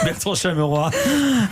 Bertrand Chameroy.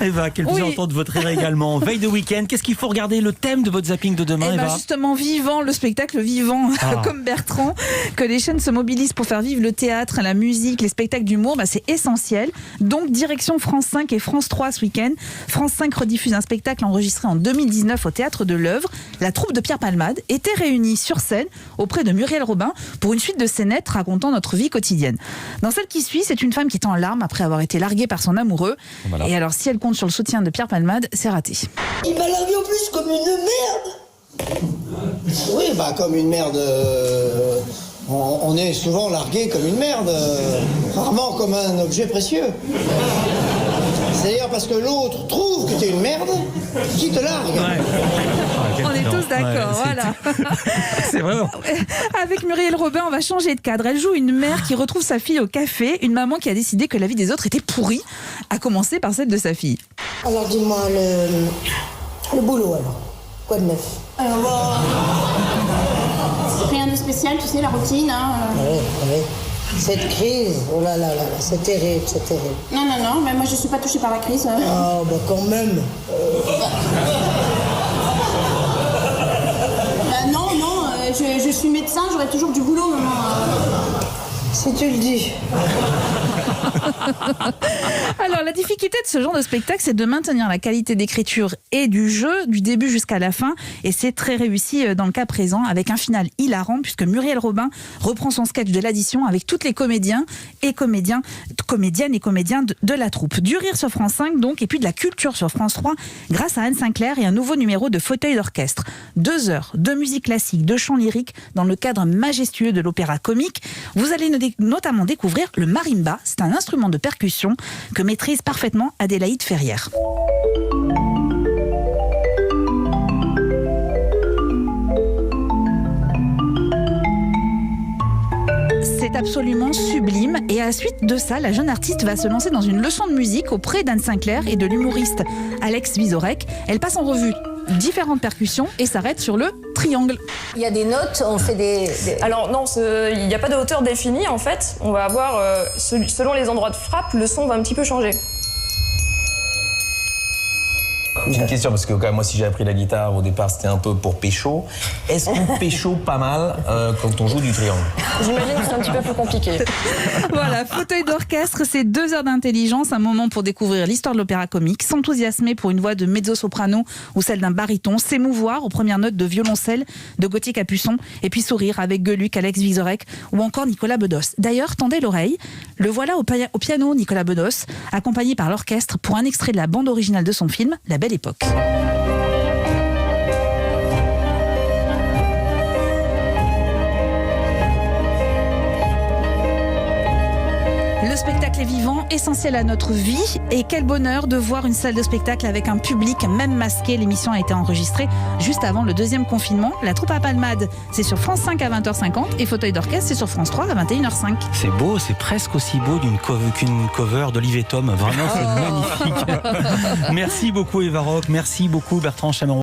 Eva, quel plaisir d'entendre votre rire également. Veille de week-end, qu'est-ce qu'il faut regarder? Le thème de votre zapping de demain, Eva? Justement, vivant, le spectacle vivant, comme Bertrand, que les chaînes se mobilisent pour faire vivre le théâtre, la musique, les spectacles d'humour, c'est essentiel. Donc, direction France 5 et France 3 ce week-end. France 5 rediffuse un spectacle enregistré en 2019 au Théâtre de l'Œuvre. La troupe de Pierre Palmade était réunie sur scène auprès de Muriel Robin pour une suite de scénettes racontant notre vie quotidienne. Dans celle qui suit, c'est une femme qui est en larmes après avoir été larguée par son amoureux. Voilà. Et alors, si elle compte sur le soutien de Pierre Palmade, c'est raté. Il m'a largué en plus comme une merde. Oui, comme une merde. On est souvent largué comme une merde, rarement comme un objet précieux. C'est-à-dire parce que l'autre trouve que t'es une merde, qui te largue. On est tous d'accord, voilà. C'est vraiment... Avec Muriel Robin, on va changer de cadre. Elle joue une mère qui retrouve sa fille au café, une maman qui a décidé que la vie des autres était pourrie, à commencer par celle de sa fille. Alors dis-moi, le boulot alors, quoi de neuf? Rien de spécial, tu sais, la routine. Oui. Cette crise, oh là là, c'est terrible, c'est terrible. Non, mais moi je suis pas touchée par la crise. Quand même. Non, je suis médecin, j'aurai toujours du boulot, maman. Si tu le dis. Alors, la difficulté de ce genre de spectacle, c'est de maintenir la qualité d'écriture et du jeu, du début jusqu'à la fin. Et c'est très réussi dans le cas présent, avec un final hilarant, puisque Muriel Robin reprend son sketch de l'addition avec toutes les comédiennes et comédiens de la troupe. Du rire sur France 5, donc, et puis de la culture sur France 3, grâce à Anne Sinclair et un nouveau numéro de Fauteuil d'orchestre. 2 heures de musique classique, de chant lyrique, dans le cadre majestueux de l'opéra comique. Vous allez notamment découvrir le marimba. C'est un instrument de percussion que maîtrise parfaitement Adélaïde Ferrière. C'est absolument sublime et à la suite de ça, la jeune artiste va se lancer dans une leçon de musique auprès d'Anne Sinclair et de l'humoriste Alex Vizorek. Elle passe en revue différentes percussions et s'arrête sur le triangle. Il y a des notes, on fait des... Alors non, il n'y a pas de hauteur définie en fait. On va avoir, selon les endroits de frappe, le son va un petit peu changer. J'ai une question, parce que quand même, moi, si j'ai appris la guitare, au départ, c'était un peu pour pécho. Est-ce qu'on pécho pas mal quand on joue du triangle? J'imagine que c'est un petit peu plus compliqué. Voilà, Fauteuil d'orchestre, c'est 2 heures d'intelligence, un moment pour découvrir l'histoire de l'opéra comique, s'enthousiasmer pour une voix de mezzo-soprano ou celle d'un baryton, s'émouvoir aux premières notes de violoncelle de Gauthier Capuçon, et puis sourire avec Gueluc, Alex Vizorek ou encore Nicolas Bedos. D'ailleurs, tendez l'oreille, le voilà au piano, Nicolas Bedos, accompagné par l'orchestre pour un extrait de la bande originale de son film, La Belle Époque. Le spectacle est vivant, essentiel à notre vie, et quel bonheur de voir une salle de spectacle avec un public, même masqué. L'émission a été enregistrée juste avant le 2e confinement. La troupe à Palmade, c'est sur France 5 à 20h50 et Fauteuil d'orchestre, c'est sur France 3 à 21h05. C'est beau, c'est presque aussi beau qu'une cover d'Olive et Tom. Vraiment, c'est magnifique. Merci beaucoup Eva Rock, merci beaucoup Bertrand Chameroy.